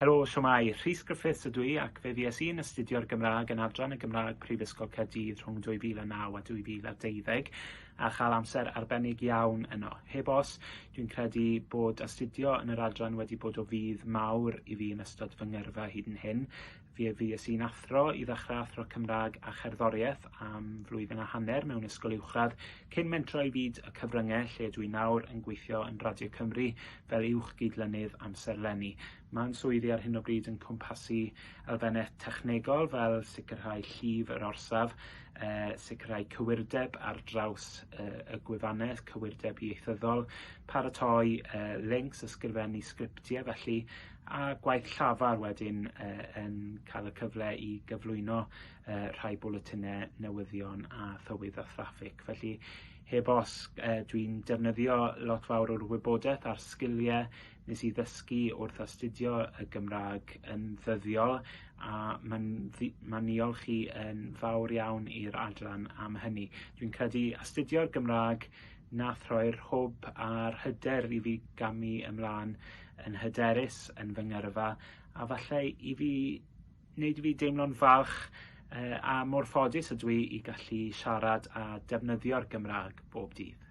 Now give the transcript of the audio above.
Helo, siwmai. Rhys Griffiths ydw i ac fe fues i'n astudio'r Gymraeg yn Adran y Gymraeg Prifysgol Caerdydd rhwng 2009 a 2012 a chael amser arbennig iawn yno. Heb os, dwi'n credu bod astudio yn yr adran wedi bod o fudd mawr i fi yn ystod fy ngyrfa hyd yn hyn. Fues i'n athro i ddechrau athro Cymraeg a cherddoriaeth am flwyddyn a hanner mewn ysgol uwchradd cyn mentro i fyd y cyfryngau lle dwi nawr yn gweithio yn Radio Cymru fel uwch gydlynydd amserlenni. Mae'n swyddi ar hyn o bryd yn cwmpasu elfennau technegol fel sicrhau llif yr orsaf, sicrhau cywirdeb ar draws y gwefannau, cywirdeb ieithyddol, paratoi links, ysgrifennu sgriptiau felly, a gwaith llafar wedyn yn cael y cyfle i gyflwyno rhai bwletinau newyddion a thywydd a thraffig. Felly heb os dwi'n defnyddio lot fawr o'r wybodaeth a'r sgiliau nes i ddysgu wrth astudio y Gymraeg yn ddyddiol a mae'n niolch chi yn fawr iawn i'r adran am hynny. Dwi'n credu astudio'r Gymraeg nath roi'r hwb a'r hyder i fi gamu ymlaen yn hyderus yn fy ngyrfa a falle i fi wneud i fi deimlo'n falch a mor ffodus ydw i gallu siarad a defnyddio'r Gymraeg bob dydd.